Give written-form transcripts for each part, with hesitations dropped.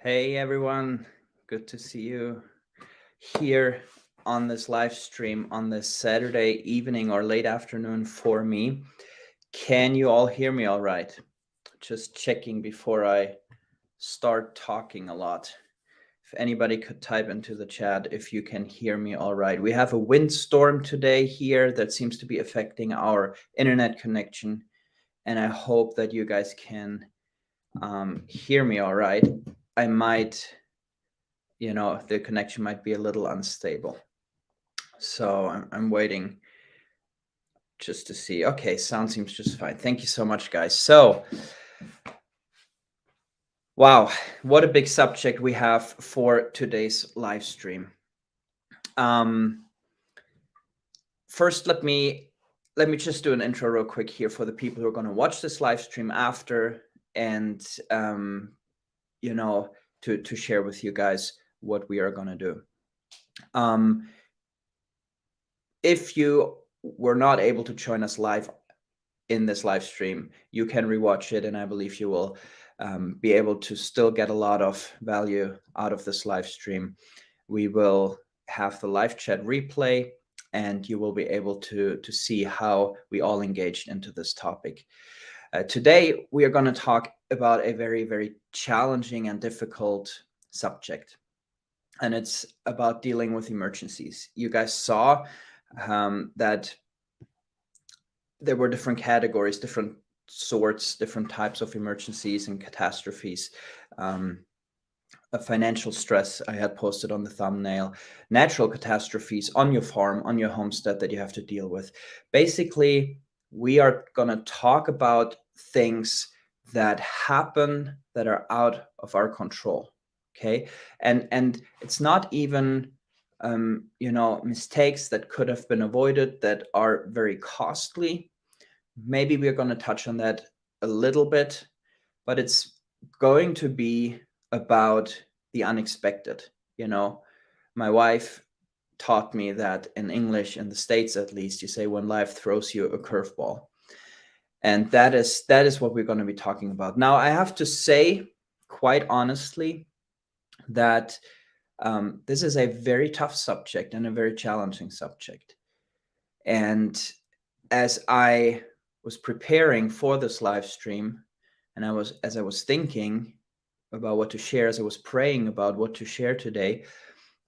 Hey everyone, good to see you here on this live stream on this Saturday evening or late afternoon for me. Can you all hear me all right? Just checking before I start talking a lot. If anybody could type into the chat if you can hear me all right. We have a windstorm today here that seems to be affecting our internet connection, and I hope that you guys can hear me all right. I might the connection might be a little unstable. So I'm waiting just to see. Okay, sound seems just fine. Thank you so much, guys. So, wow, what a big subject we have for today's live stream. First, let me just do an intro real quick here for the people who are going to watch this live stream after, and to share with you guys what we are going to do. If you were not able to join us live in this live stream, you can rewatch it, and I believe you will be able to still get a lot of value out of this live stream. We will have the live chat replay, and you will be able to see how we all engaged into this topic. Today, we are going to talk about a very, very challenging and difficult subject, and it's about dealing with emergencies. You guys saw that there were different categories, different sorts, different types of emergencies and catastrophes. A financial stress I had posted on the thumbnail, natural catastrophes on your farm, on your homestead that you have to deal with. Basically, we are going to talk about things that happen that are out of our control. Okay. And it's not even mistakes that could have been avoided that are very costly. Maybe we're going to touch on that a little bit, but it's going to be about the unexpected. My wife taught me that in English, in the States at least, you say when life throws you a curveball. And that is what we're going to be talking about. Now, I have to say, quite honestly, that this is a very tough subject and a very challenging subject. And as I was preparing for this live stream, and as I was thinking about what to share, as I was praying about what to share today,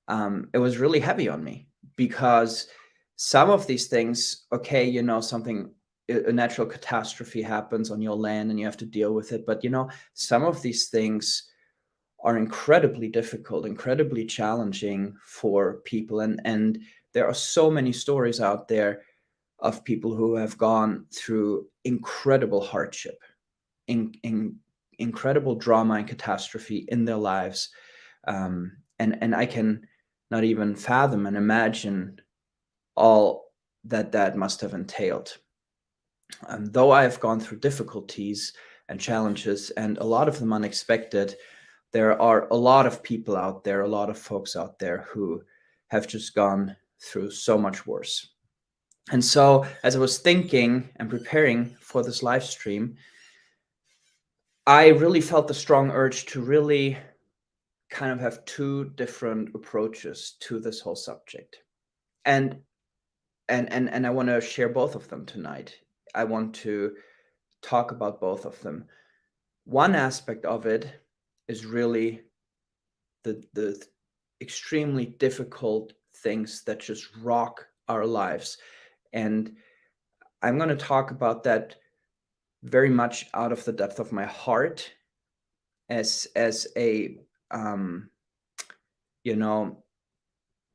it was really heavy on me, because some of these things, okay, a natural catastrophe happens on your land and you have to deal with it. But, some of these things are incredibly difficult, incredibly challenging for people. And there are so many stories out there of people who have gone through incredible hardship, incredible drama and catastrophe in their lives. And I can not even fathom and imagine all that must have entailed. Though I have gone through difficulties and challenges, and a lot of them unexpected, there are a lot of people out there, a lot of folks out there who have just gone through so much worse. And so, as I was thinking and preparing for this live stream, I really felt the strong urge to really kind of have two different approaches to this whole subject. And I want to share both of them tonight. I want to talk about both of them. One aspect of it is really the extremely difficult things that just rock our lives. And I'm going to talk about that very much out of the depth of my heart, as a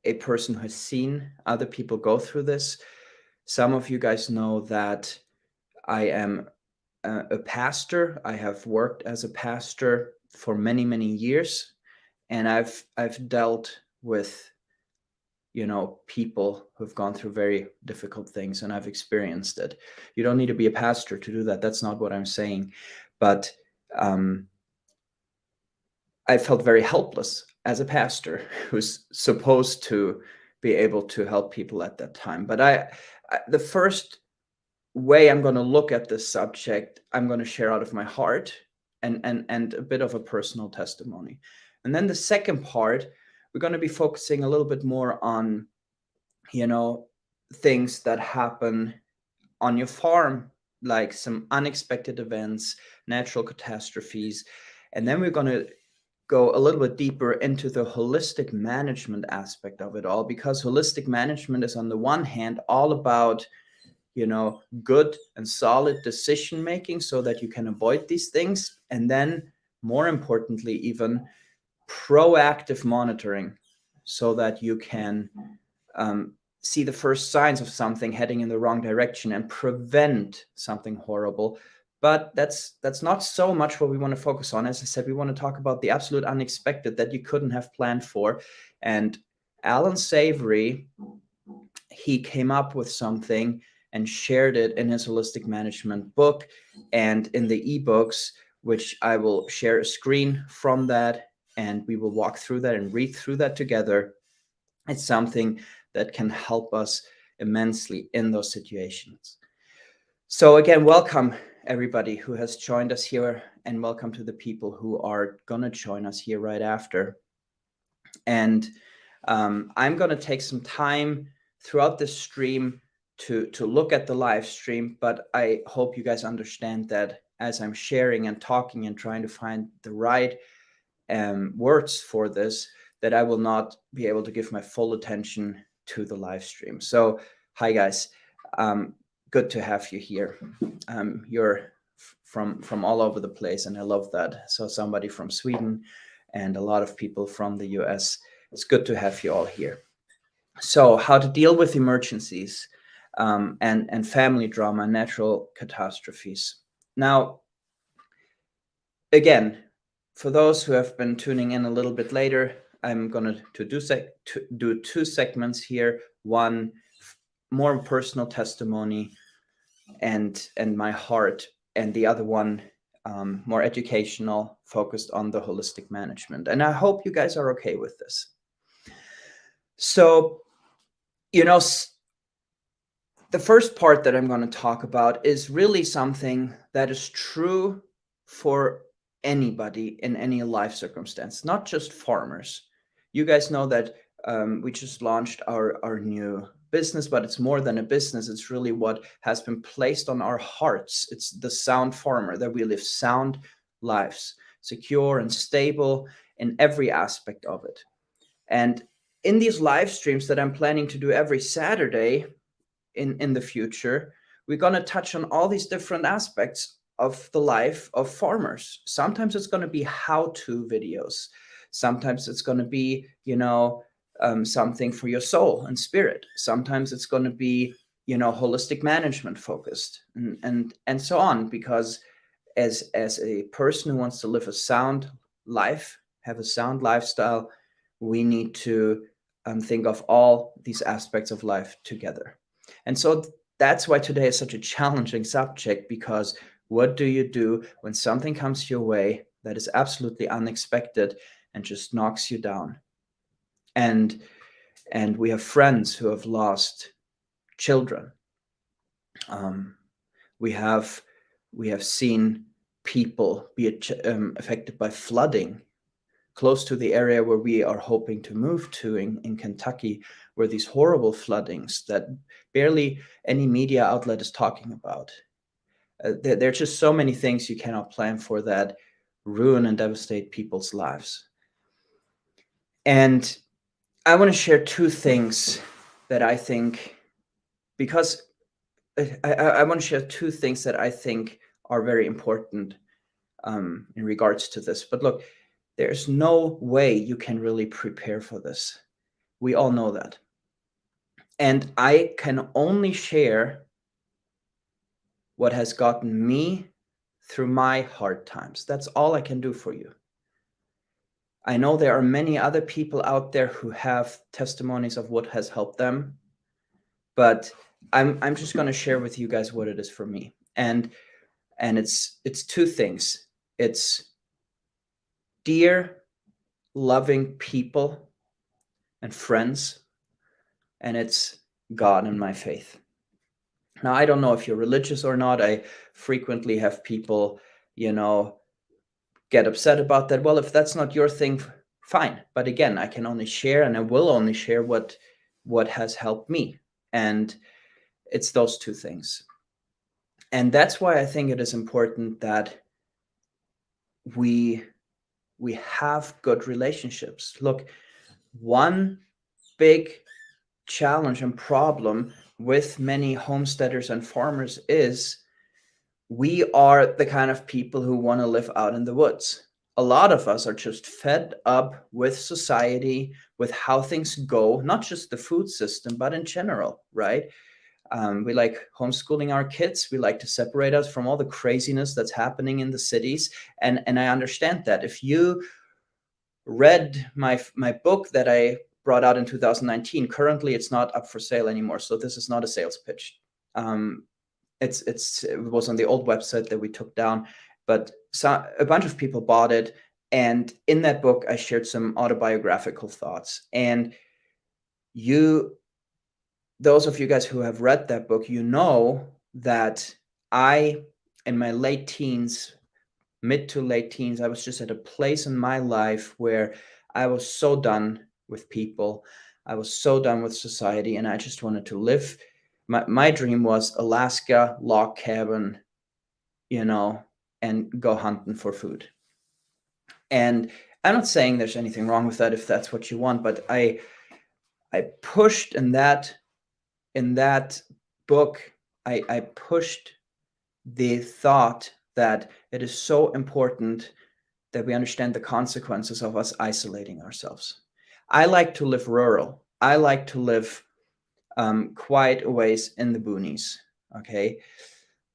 a person who has seen other people go through this. Some of you guys know that I am a pastor. I have worked as a pastor for many, many years, and I've dealt with people who've gone through very difficult things, and I've experienced it. You don't need to be a pastor to do that. That's not what I'm saying. But I felt very helpless as a pastor who's supposed to be able to help people at that time. But the first way I'm going to look at this subject, I'm going to share out of my heart and a bit of a personal testimony. And then the second part, we're going to be focusing a little bit more on, things that happen on your farm, like some unexpected events, natural catastrophes. And then we're going to go a little bit deeper into the holistic management aspect of it all, because holistic management is on the one hand all about, good and solid decision making so that you can avoid these things. And then more importantly, even proactive monitoring so that you can see the first signs of something heading in the wrong direction and prevent something horrible. But that's not so much what we want to focus on. As I said, we want to talk about the absolute unexpected that you couldn't have planned for. And Alan Savory, he came up with something and shared it in his holistic management book and in the ebooks, which I will share a screen from that, and we will walk through that and read through that together. It's something that can help us immensely in those situations. So again, welcome everybody who has joined us here, and welcome to the people who are going to join us here right after. And I'm going to take some time throughout this stream to look at the live stream, but I hope you guys understand that as I'm sharing and talking and trying to find the right words for this, that I will not be able to give my full attention to the live stream. So hi guys, good to have you here. You're from all over the place, and I love that. So somebody from Sweden and a lot of people from the US. It's good to have you all here. So how to deal with emergencies and family drama, natural catastrophes. Now, again, for those who have been tuning in a little bit later, I'm going to do two segments here. One, more personal testimony and my heart, and the other one, more educational, focused on the holistic management. And I hope you guys are okay with this. So, the first part that I'm going to talk about is really something that is true for anybody in any life circumstance, not just farmers. You guys know that we just launched our new business, but it's more than a business. It's really what has been placed on our hearts. It's the sound farmer, that we live sound lives, secure and stable in every aspect of it. And in these live streams that I'm planning to do every Saturday in the future, we're going to touch on all these different aspects of the life of farmers. Sometimes it's going to be how-to videos. Sometimes it's going to be, something for your soul and spirit. Sometimes it's going to be, holistic management focused, and so on. Because as a person who wants to live a sound life, have a sound lifestyle, we need to think of all these aspects of life together. And so that's why today is such a challenging subject, because what do you do when something comes your way that is absolutely unexpected and just knocks you down? And we have friends who have lost children. We have seen people be affected by flooding close to the area where we are hoping to move to in Kentucky, where these horrible floodings that barely any media outlet is talking about. There are just so many things you cannot plan for that ruin and devastate people's lives. And I want to share two things that I think, because I want to share two things that I think are very important in regards to this. But look, there's no way you can really prepare for this. We all know that. And I can only share what has gotten me through my hard times. That's all I can do for you. I know there are many other people out there who have testimonies of what has helped them, but I'm just going to share with you guys what it is for me. And it's two things. It's dear, loving people and friends, and it's God and my faith. Now, I don't know if you're religious or not. I frequently have people, get upset about that. Well, if that's not your thing, fine. But again, I can only share, and I will only share what has helped me. And it's those two things. And that's why I think it is important that we have good relationships. Look, one big challenge and problem with many homesteaders and farmers is we are the kind of people who want to live out in the woods. A lot of us are just fed up with society, with how things go, not just the food system, but in general, right? We like homeschooling our kids. We like to separate us from all the craziness that's happening in the cities. And I understand that. If you read my book that I brought out in 2019, currently it's not up for sale anymore. So this is not a sales pitch. It was on the old website that we took down, but a bunch of people bought it. And in that book, I shared some autobiographical thoughts. And those of you guys who have read that book, you know that I, in my late teens, mid to late teens, I was just at a place in my life where I was so done with people. I was so done with society, and I just wanted to live. My dream was Alaska, log cabin, and go hunting for food. And I'm not saying there's anything wrong with that if that's what you want, but I pushed in that book, I pushed the thought that it is so important that we understand the consequences of us isolating ourselves. I like to live rural. I like to live quite a ways in the boonies, okay?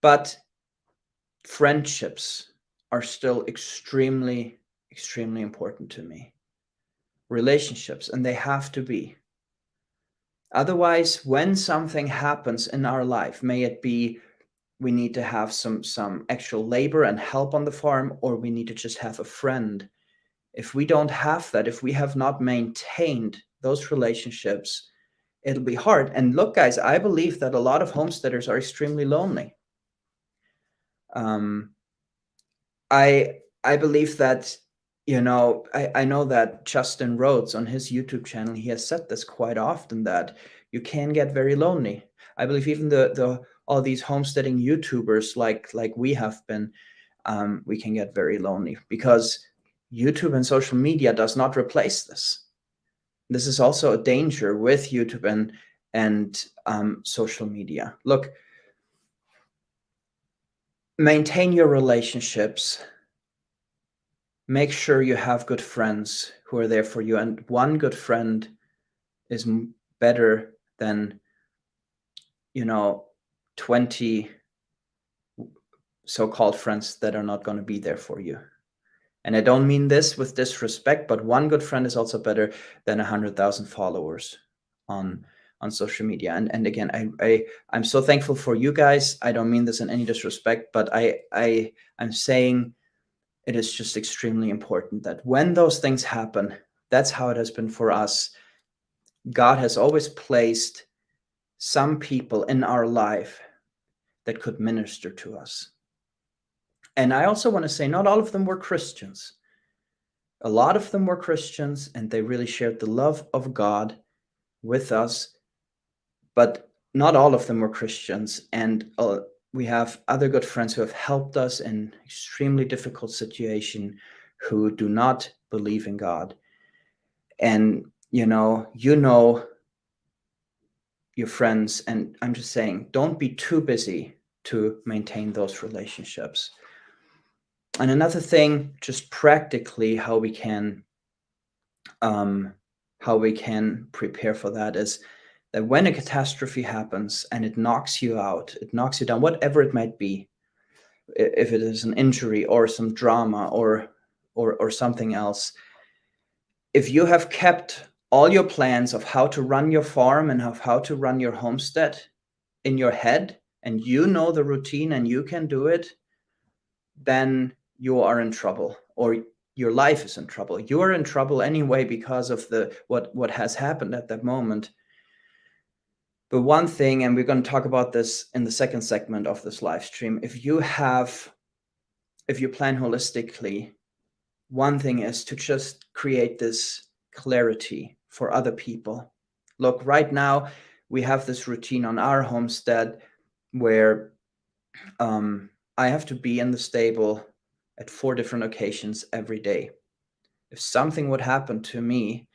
But friendships are still extremely, extremely important to me. Relationships, and they have to be. Otherwise, when something happens in our life, may it be we need to have some actual labor and help on the farm, or we need to just have a friend. If we don't have that, if we have not maintained those relationships, it'll be hard. And look, guys, I believe that a lot of homesteaders are extremely lonely. I believe that, I know that Justin Rhodes on his YouTube channel, he has said this quite often, that you can get very lonely. I believe even all these homesteading YouTubers like we have been, we can get very lonely because YouTube and social media does not replace this. This is also a danger with YouTube and social media. Look, maintain your relationships. Make sure you have good friends who are there for you. And one good friend is better than, 20 so-called friends that are not going to be there for you. And I don't mean this with disrespect, but one good friend is also better than 100,000 followers on social media. And again, I'm so thankful for you guys. I don't mean this in any disrespect, but I'm saying it is just extremely important that when those things happen, that's how it has been for us. God has always placed some people in our life that could minister to us. And I also want to say, not all of them were Christians. A lot of them were Christians, and they really shared the love of God with us, but not all of them were Christians. And we have other good friends who have helped us in extremely difficult situation who do not believe in God. And, your friends, and I'm just saying, don't be too busy to maintain those relationships. And another thing, just practically how we can prepare for that is that when a catastrophe happens and it knocks you out, it knocks you down, whatever it might be, if it is an injury or some drama or something else, if you have kept all your plans of how to run your farm and of how to run your homestead in your head, and you know the routine and you can do it, then you are in trouble, or your life is in trouble. You are in trouble anyway because of what has happened at that moment. But one thing, and we're going to talk about this in the second segment of this live stream, if you plan holistically, one thing is to just create this clarity for other people. Look, right now we have this routine on our homestead where I have to be in the stable at 4 different occasions every day. If something would happen to me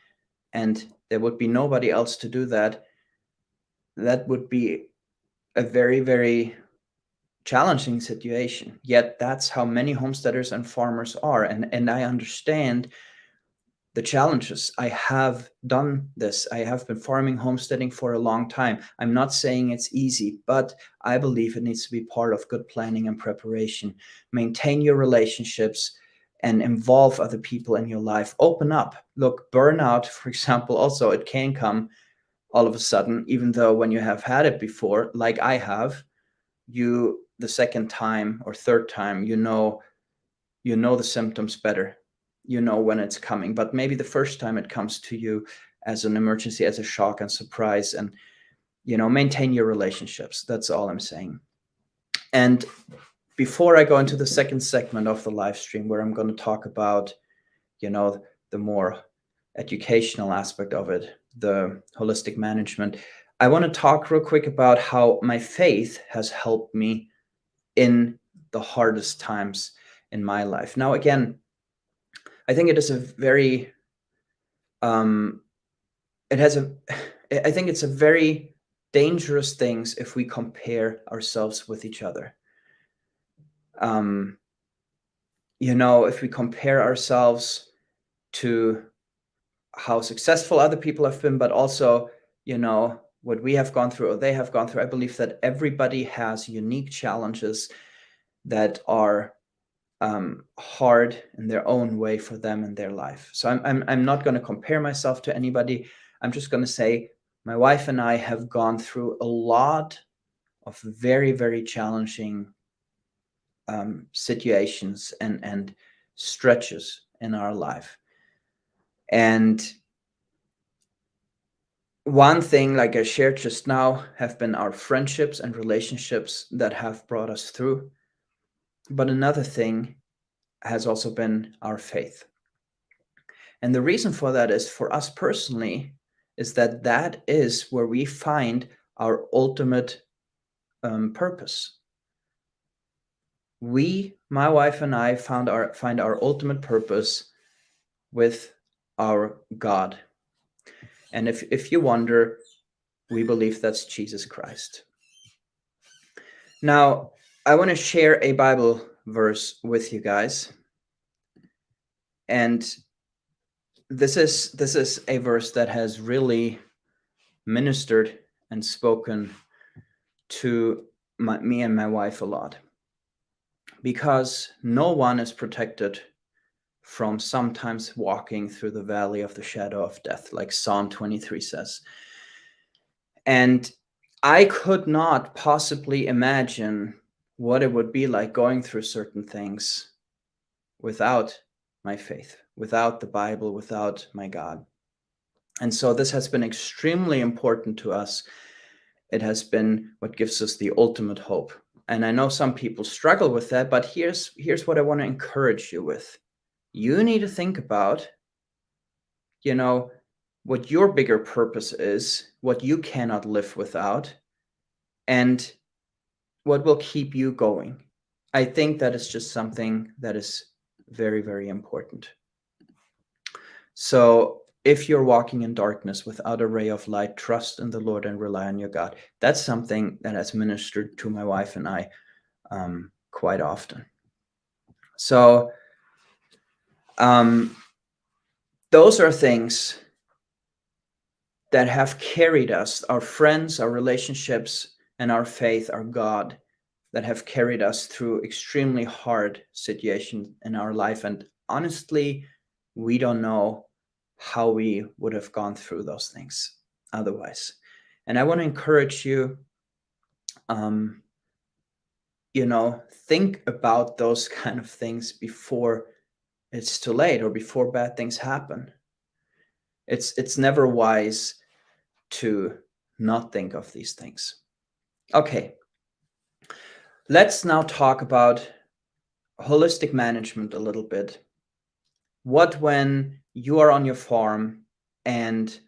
and there would be nobody else to do that, that would be a very, very challenging situation. Yet that's how many homesteaders and farmers are. And I understand the challenges. I have done this. I have been farming, homesteading for a long time. I'm not saying it's easy, but I believe it needs to be part of good planning and preparation. Maintain your relationships and involve other people in your life. Open up. Look, burnout, for example, also it can come all of a sudden, even though when you have had it before, like I have, you the second time or third time, you know the symptoms better. You know when it's coming, but maybe the first time it comes to you as an emergency, as a shock and surprise. And maintain your relationships. That's all I'm saying. And before I go into the second segment of the live stream, where I'm going to talk about the more educational aspect of it, the holistic management, I want to talk real quick about how my faith has helped me in the hardest times in my life. Now, again, I think it is a very, I think it's a very dangerous things if we compare ourselves with each other. If we compare ourselves to how successful other people have been, but also, what we have gone through or they have gone through, I believe that everybody has unique challenges that are hard in their own way for them in their life. So I'm not going to compare myself to anybody. I'm just going to say my wife and I have gone through a lot of very, very challenging situations and stretches in our life. And one thing, like I shared just now, have been our friendships and relationships that have brought us through. But another thing has also been our faith. And the reason for that is, for us personally, is that is where we find our ultimate purpose. My wife and I, find our ultimate purpose with our God. And if you wonder, we believe that's Jesus Christ. Now, I want to share a Bible verse with you guys. And this is a verse that has really ministered and spoken to me and my wife a lot. Because no one is protected from sometimes walking through the valley of the shadow of death, like Psalm 23 says. And I could not possibly imagine what it would be like going through certain things without my faith, without the Bible, without my God. And so this has been extremely important to us. It has been what gives us the ultimate hope. And I know some people struggle with that, but here's what I want to encourage you with. You need to think about, what your bigger purpose is, what you cannot live without, and what will keep you going. I think that is just something that is very, very important. So if you're walking in darkness without a ray of light, trust in the Lord and rely on your God. That's something that has ministered to my wife and I quite often. So those are things that have carried us, our friends, our relationships, and our faith, our God, that have carried us through extremely hard situations in our life. And honestly, we don't know how we would have gone through those things otherwise. And I want to encourage you, think about those kind of things before it's too late or before bad things happen. It's never wise to not think of these things. Okay, let's now talk about holistic management a little bit. What when you are on your farm and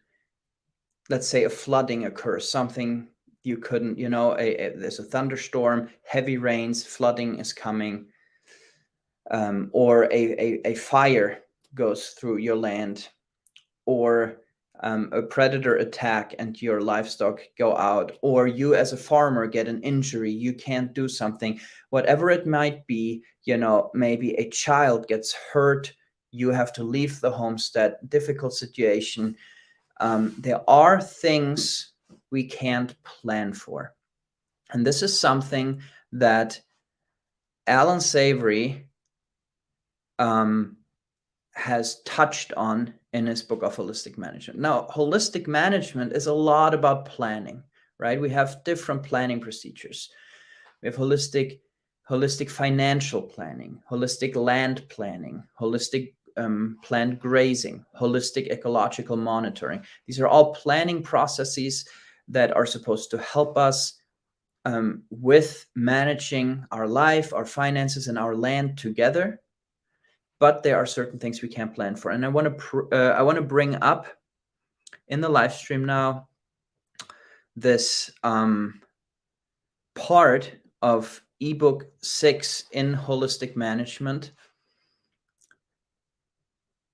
let's say a flooding occurs, something you couldn't, there's a thunderstorm, heavy rains, flooding is coming, or a fire goes through your land, or a predator attack and your livestock go out, or you as a farmer get an injury, you can't do something, whatever it might be, maybe a child gets hurt, you have to leave the homestead, difficult situation. There are things we can't plan for. And this is something that Alan Savory has touched on in his book of holistic management. Now, holistic management is a lot about planning, right? We have different planning procedures. We have holistic financial planning, holistic land planning, holistic planned grazing, holistic ecological monitoring. These are all planning processes that are supposed to help us with managing our life, our finances, and our land together. But there are certain things we can't plan for, and I want to bring up in the live stream now this part of ebook 6 in holistic management.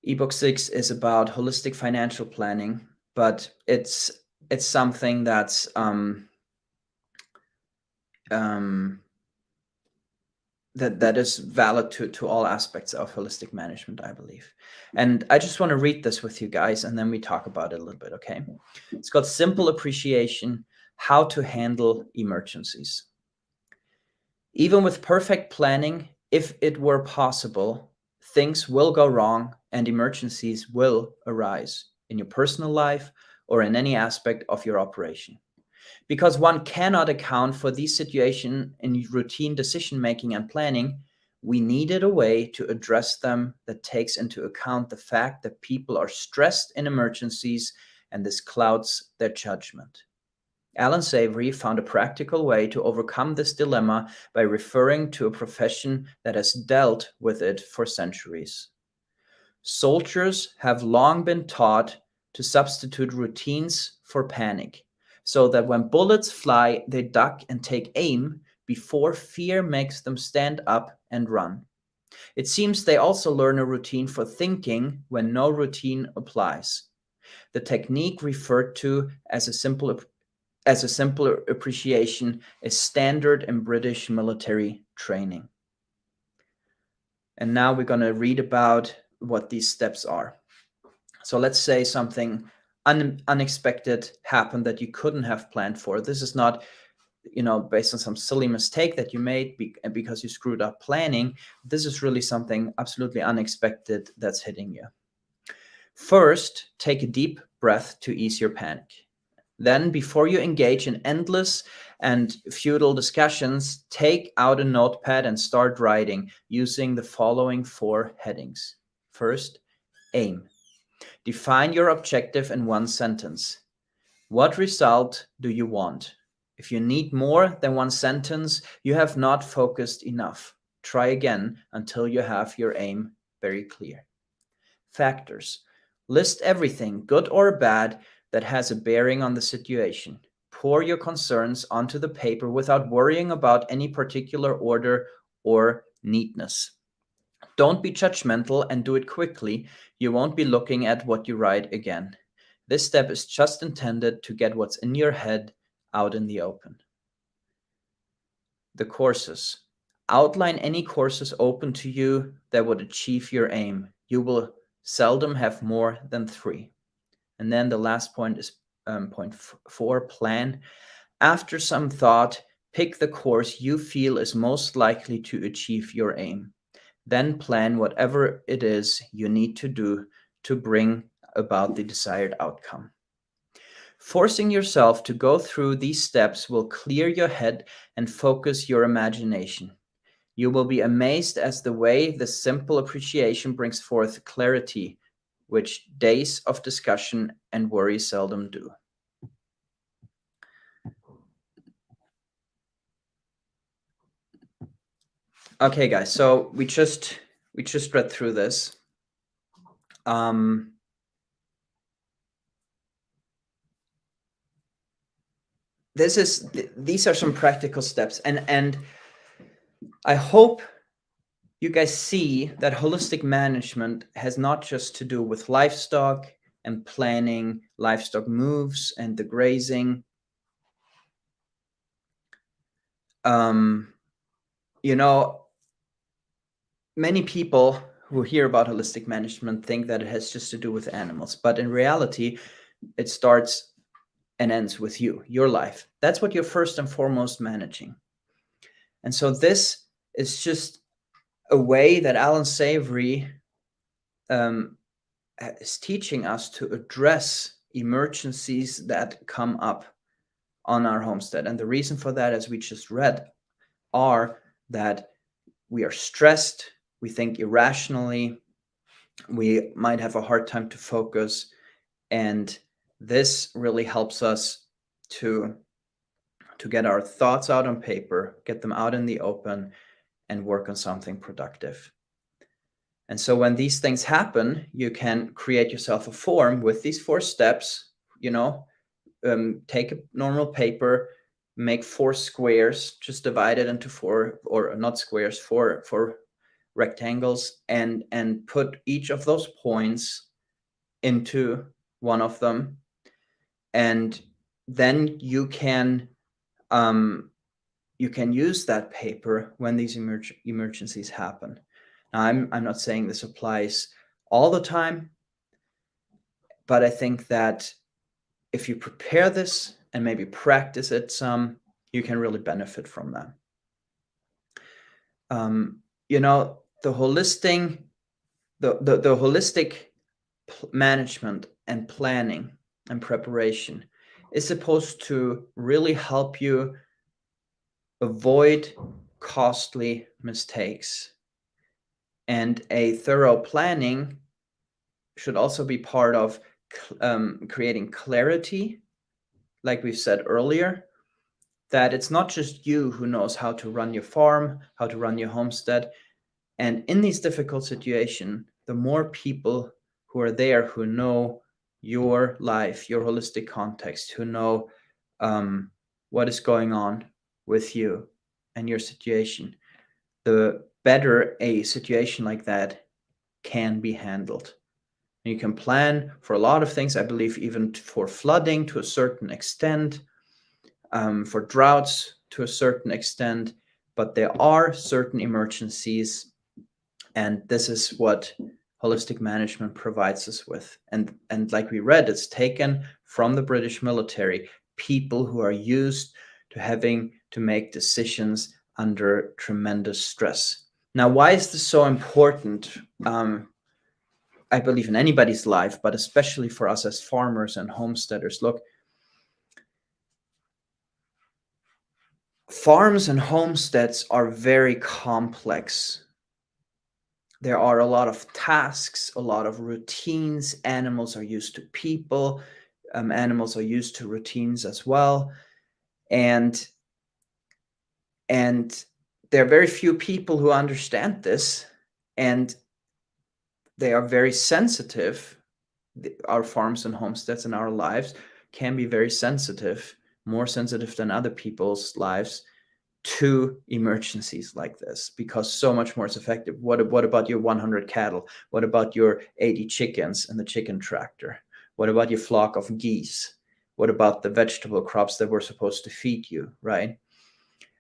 Ebook 6 is about holistic financial planning, but it's something that's that is valid to all aspects of holistic management, I believe. And I just want to read this with you guys, and then we talk about it a little bit, okay? It's called Simple Appreciation: How to Handle Emergencies. Even with perfect planning, if it were possible, things will go wrong and emergencies will arise in your personal life or in any aspect of your operation. Because one cannot account for these situations in routine decision-making and planning, we needed a way to address them that takes into account the fact that people are stressed in emergencies, and this clouds their judgment. Alan Savory found a practical way to overcome this dilemma by referring to a profession that has dealt with it for centuries. Soldiers have long been taught to substitute routines for panic, so that when bullets fly, they duck and take aim before fear makes them stand up and run. It seems they also learn a routine for thinking when no routine applies. The technique referred to as a simpler appreciation is standard in British military training. And now we're going to read about what these steps are. So let's say something unexpected happened that you couldn't have planned for. This is not, based on some silly mistake that you made because you screwed up planning. This is really something absolutely unexpected that's hitting you. First, take a deep breath to ease your panic. Then, before you engage in endless and futile discussions, take out a notepad and start writing using the following 4 headings. First, aim. Define your objective in 1 sentence. What result do you want? If you need more than 1 sentence, you have not focused enough. Try again until you have your aim very clear. Factors. List everything, good or bad, that has a bearing on the situation. Pour your concerns onto the paper without worrying about any particular order or neatness. Don't be judgmental and do it quickly. You won't be looking at what you write again. This step is just intended to get what's in your head out in the open. The courses. Outline any courses open to you that would achieve your aim. You will seldom have more than 3. And then the last point is point 4, plan. After some thought, pick the course you feel is most likely to achieve your aim. Then plan whatever it is you need to do to bring about the desired outcome. Forcing yourself to go through these steps will clear your head and focus your imagination. You will be amazed as the way this simple appreciation brings forth clarity, which days of discussion and worry seldom do. Okay, guys, so we just read through this. These are some practical steps, and I hope you guys see that holistic management has not just to do with livestock and planning livestock moves and the grazing. Many people who hear about holistic management think that it has just to do with animals, but in reality, it starts and ends with you, your life. That's what you're first and foremost managing. And so this is just a way that Alan Savory is teaching us to address emergencies that come up on our homestead. And the reason for that, as we just read, are that we are stressed, we think irrationally, we might have a hard time to focus, and this really helps us to get our thoughts out on paper, get them out in the open, and work on something productive. And so when these things happen, you can create yourself a form with these 4 steps. Take a normal paper, make 4 squares, just divide it into 4, or not squares, 4 rectangles, and put each of those points into one of them, and then you can use that paper when these emergencies happen. Now, I'm not saying this applies all the time, but I think that if you prepare this and maybe practice it some, you can really benefit from that. The holistic management and planning and preparation is supposed to really help you avoid costly mistakes. And a thorough planning should also be part of creating clarity, like we've said earlier, that it's not just you who knows how to run your farm, how to run your homestead. And in these difficult situations, the more people who are there who know your life, your holistic context, who know what is going on with you and your situation, the better a situation like that can be handled. And you can plan for a lot of things, I believe, even for flooding to a certain extent, for droughts to a certain extent, but there are certain emergencies, and this is what holistic management provides us with. And like we read, it's taken from the British military, people who are used to having to make decisions under tremendous stress. Now, why is this so important? I believe in anybody's life, but especially for us as farmers and homesteaders. Look, farms and homesteads are very complex. There are a lot of tasks, a lot of routines. Animals are used to people. Animals are used to routines as well. And there are very few people who understand this, and they are very sensitive. Our farms and homesteads in our lives can be very sensitive, more sensitive than other people's lives, to emergencies like this, because so much more is effective. What about your 100 cattle? What about your 80 chickens and the chicken tractor? What about your flock of geese? What about the vegetable crops that we're supposed to feed you, right?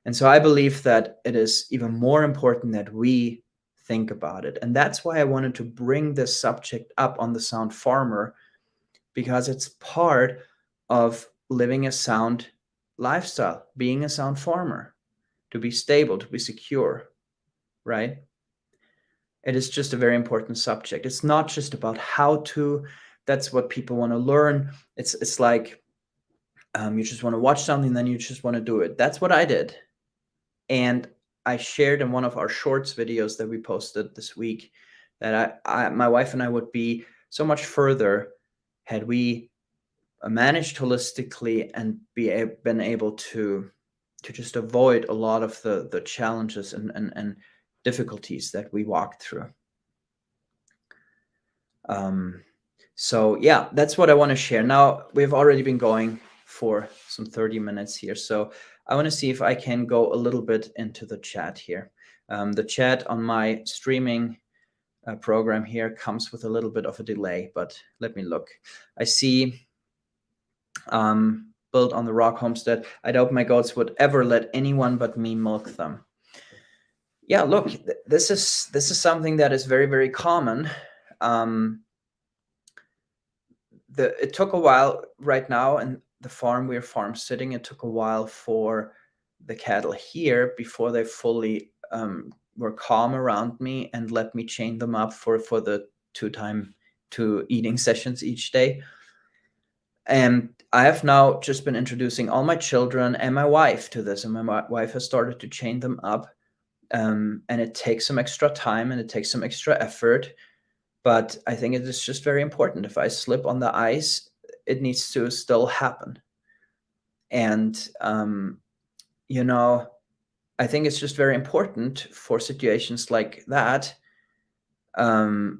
And so I believe that it is even more important that we think about it. And that's why I wanted to bring this subject up on the Sound Farmer, because it's part of living a sound lifestyle, being a sound farmer, to be stable, to be secure, right? It is just a very important subject. It's not just about how to, that's what people want to learn. It's like you just want to watch something, then you just want to do it. That's what I did. And I shared in one of our shorts videos that we posted this week that my wife and I would be so much further had we managed holistically and been able to just avoid a lot of the challenges and difficulties that we walked through. So yeah, that's what I want to share. Now we've already been going for some 30 minutes here, so I want to see if I can go a little bit into the chat here. The chat on my streaming program here comes with a little bit of a delay, but let me look. I see built on the rock homestead. I doubt my goats would ever let anyone but me milk them. Yeah, look, this is something that is very, very common. It took a while right now, and the farm we're farm sitting, it took a while for the cattle here before they fully were calm around me and let me chain them up for the two eating sessions each day. And I have now just been introducing all my children and my wife to this, and my wife has started to chain them up. And it takes some extra time and it takes some extra effort, but I think it is just very important. If I slip on the ice, it needs to still happen. And you know, I think it's just very important for situations like that. I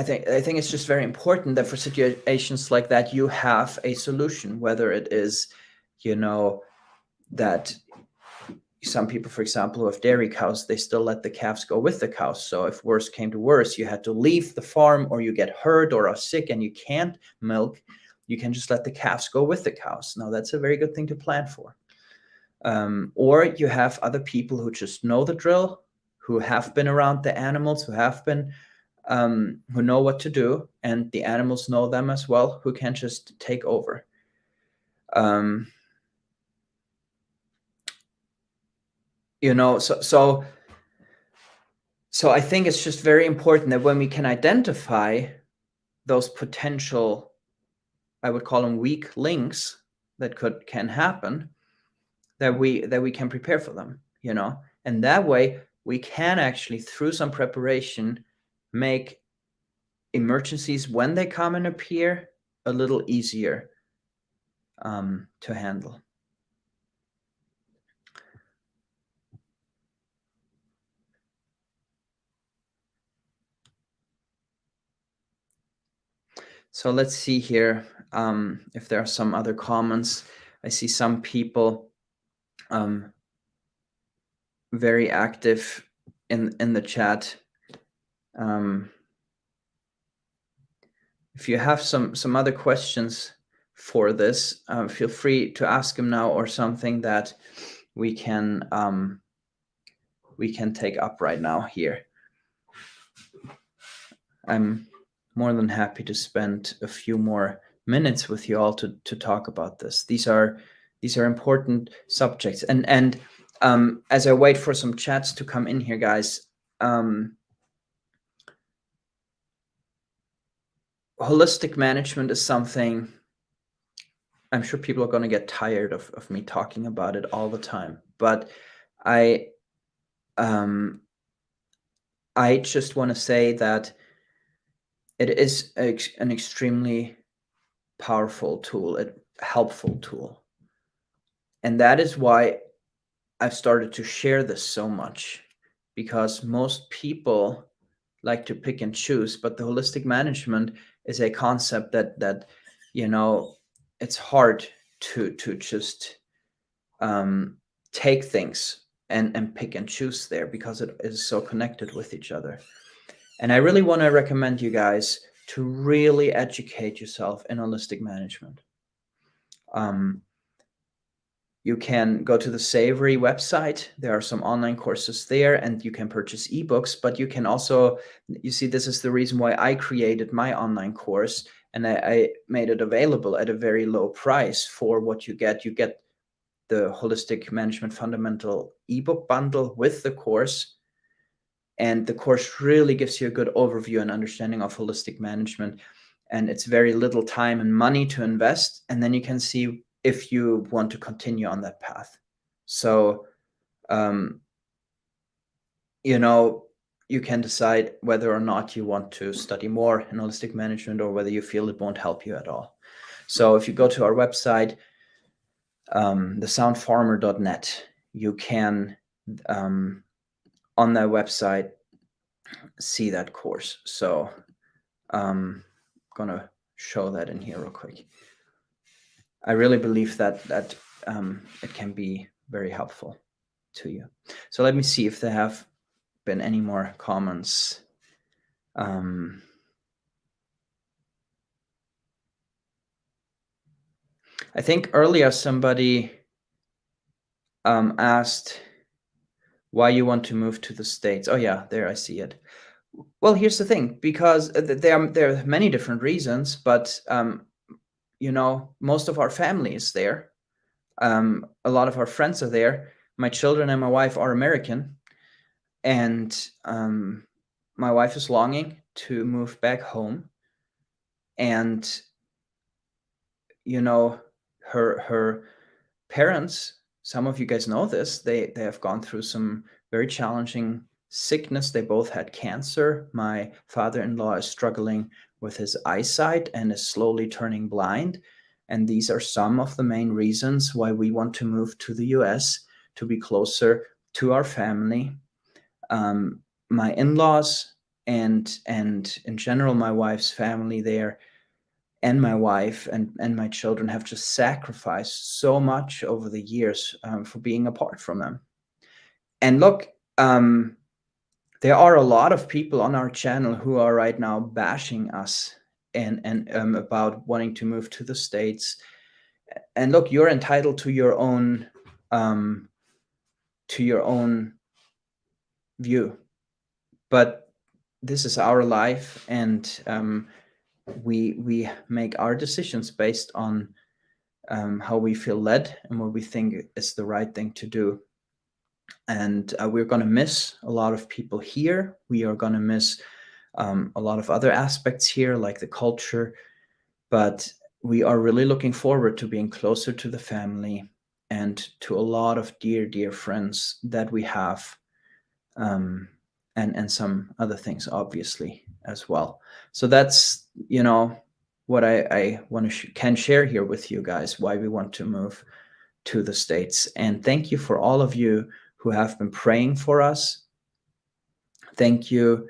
think it's just very important that for situations like that, you have a solution, whether it is, that some people, for example, who have dairy cows, they still let the calves go with the cows. So if worse came to worse, you had to leave the farm, or you get hurt or are sick and you can't milk, you can just let the calves go with the cows. Now, that's a very good thing to plan for. Or you have other people who just know the drill, who have been around the animals, who know what to do, and the animals know them as well, who can just take over. So I think it's just very important that when we can identify those potential, I would call them weak links that can happen, that we can prepare for them, and that way we can actually, through some preparation, make emergencies, when they come and appear, a little easier to handle. So let's see here if there are some other comments. I see some people very active in the chat. If you have some other questions for this, feel free to ask them now, or something that we can take up right now here. I'm more than happy to spend a few more minutes with you all to talk about this. These are important subjects, and as I wait for some chats to come in here, guys, holistic management is something I'm sure people are going to get tired of me talking about it all the time, but I just want to say that it is an extremely powerful tool, a helpful tool. And that is why I've started to share this so much, because most people like to pick and choose, but the holistic management is a concept that it's hard to just take things and pick and choose there, because it is so connected with each other. And I really want to recommend you guys to really educate yourself in holistic management. You can go to the Savory website. There are some online courses there, and you can purchase ebooks, but you can also, you see, this is the reason why I created my online course, and I made it available at a very low price for what you get. You get the Holistic Management Fundamental ebook bundle with the course. And the course really gives you a good overview and understanding of holistic management. And it's very little time and money to invest. And then you can see if you want to continue on that path. So, you can decide whether or not you want to study more in holistic management, or whether you feel it won't help you at all. So if you go to our website, thesoundfarmer.net, you can, on that website, see that course. So Gonna show that in here real quick. I really believe that it can be very helpful to you. So let me see if there have been any more comments. I think earlier somebody asked why you want to move to the States. Oh yeah, there I see it. Well, here's the thing, because there are many different reasons, but most of our family is there. A lot of our friends are there. My children and my wife are American, and my wife is longing to move back home. And her parents, some of you guys know this, they have gone through some very challenging sickness. They both had cancer. My father-in-law is struggling with his eyesight and is slowly turning blind. And these are some of the main reasons why we want to move to the US, to be closer to our family. My in-laws and in general my wife's family there, and my wife and my children have just sacrificed so much over the years for being apart from them. And look, there are a lot of people on our channel who are right now bashing us and about wanting to move to the States. And look, you're entitled to your own view, but this is our life, and we make our decisions based on how we feel led and what we think is the right thing to do. And we're going to miss a lot of people here. We are going to miss a lot of other aspects here, like the culture. But we are really looking forward to being closer to the family and to a lot of dear, dear friends that we have, and some other things, obviously, as well. So that's, what I want to can share here with you guys, why we want to move to the States. And thank you for all of you who have been praying for us. Thank you.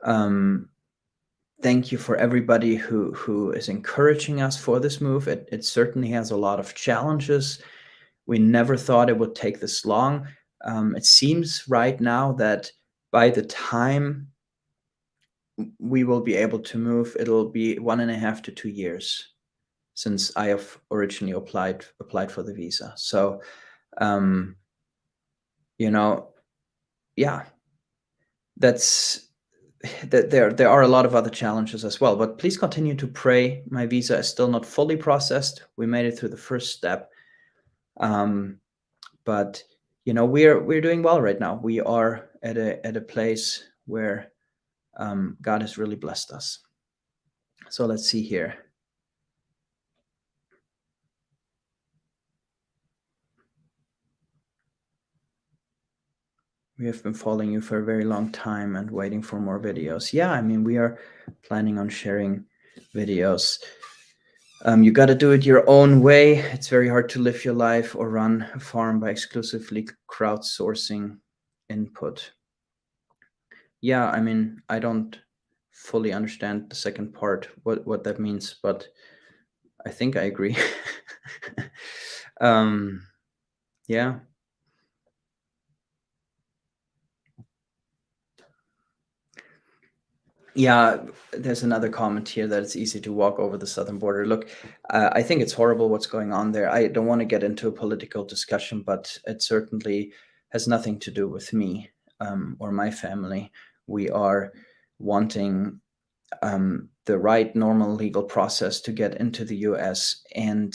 Thank you for everybody who is encouraging us for this move. It certainly has a lot of challenges. We never thought it would take this long. It seems right now that by the time we will be able to move, it'll be 1.5 to 2 years since I have originally applied for the visa. So, yeah, that's that. There are a lot of other challenges as well, but please continue to pray. My visa is still not fully processed. We made it through the first step, but we're doing well right now. We are at a place where God has really blessed us. So let's see here. We have been following you for a very long time and waiting for more videos. Yeah, I mean, we are planning on sharing videos. You got to do it your own way. It's very hard to live your life or run a farm by exclusively crowdsourcing input. Yeah, I mean, I don't fully understand the second part, what that means, but I think I agree. Yeah. Yeah, there's another comment here that it's easy to walk over the southern border. Look, I think it's horrible what's going on there. I don't want to get into a political discussion, but it certainly has nothing to do with me or my family. We are wanting the right normal legal process to get into the US, and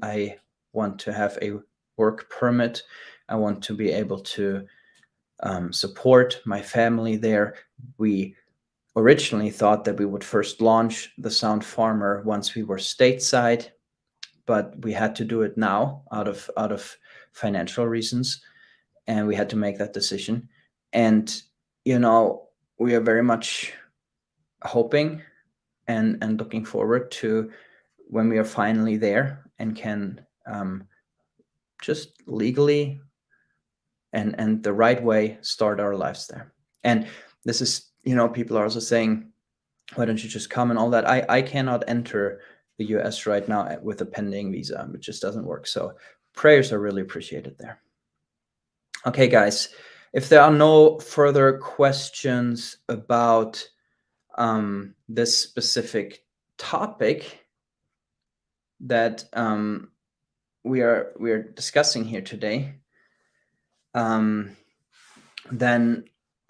I want to have a work permit. I want to be able to support my family there. We originally thought that we would first launch the Sound Farmer once we were stateside, but we had to do it now out of financial reasons, and we had to make that decision. And we are very much hoping and looking forward to when we are finally there and can just legally and the right way start our lives there. And this is, people are also saying, Why don't you just come and all that? I cannot enter the US right now with a pending visa. It just doesn't work. So prayers are really appreciated there. Okay, guys, if there are no further questions about this specific topic that we are discussing here today, then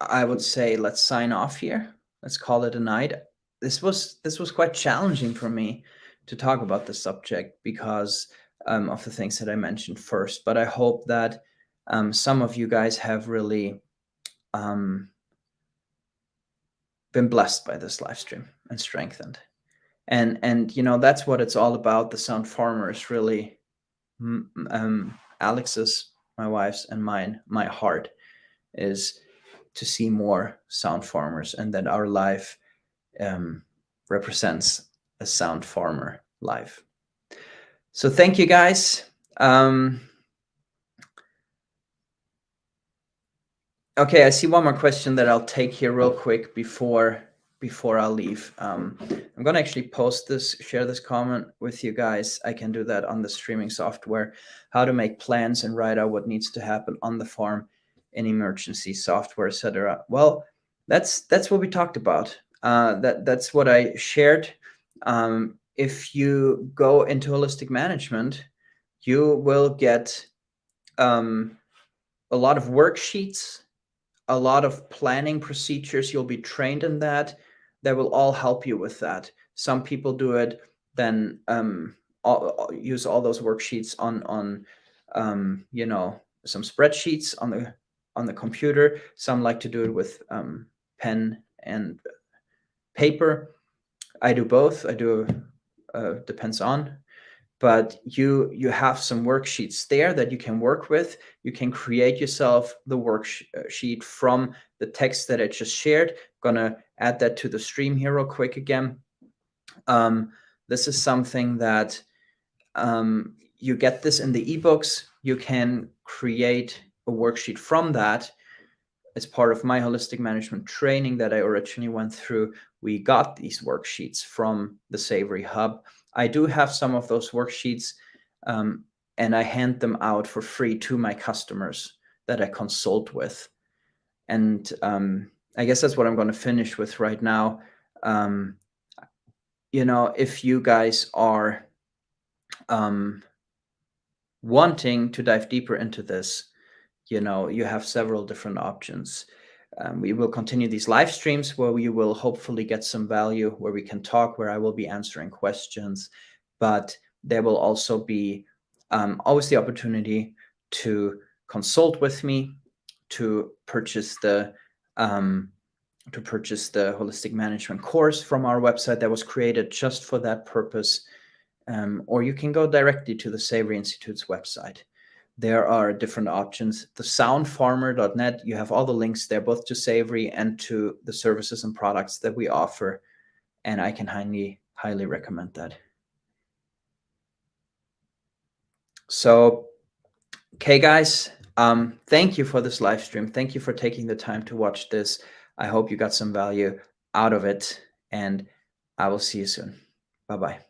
I would say let's sign off here. Let's call it a night. This was quite challenging for me to talk about the subject because of the things that I mentioned first. But I hope that some of you guys have really been blessed by this live stream and strengthened. And that's what it's all about. The Sound Farmer is really Alex's, my wife's, and mine. My heart is to see more sound farmers, and that our life represents a sound farmer life. So thank you, guys. Okay, I see one more question that I'll take here real quick before I'll leave. I'm going to actually share this comment with you guys. I can do that on the streaming software. How to make plans and write out what needs to happen on the farm in emergency software, etc. Well, that's what we talked about. That's what I shared. If you go into holistic management, you will get a lot of worksheets, a lot of planning procedures. You'll be trained in that. That will all help you with that. Some people do it, then use all those worksheets on some spreadsheets on the computer. Some like to do it with pen and paper. I do both. I do depends on. But you have some worksheets there that you can work with. You can create yourself the worksheet from the text that I just shared. Gonna add that to the stream here real quick again. This is something that you get this in the ebooks. You can create a worksheet from that. As part of my holistic management training that I originally went through, we got these worksheets from the Savory Hub. I do have some of those worksheets, and I hand them out for free to my customers that I consult with. And I guess that's what I'm going to finish with right now. If you guys are wanting to dive deeper into this, you have several different options. We will continue these live streams where we will hopefully get some value, where we can talk, where I will be answering questions. But there will also be always the opportunity to consult with me, to purchase the holistic management course from our website that was created just for that purpose. Or you can go directly to the Savory Institute's website. There are different options. The soundfarmer.net, you have all the links there, both to Savory and to the services and products that we offer. And I can highly recommend that. So, okay, guys, thank you for this live stream. Thank you for taking the time to watch this. I hope you got some value out of it, and I will see you soon. Bye-bye.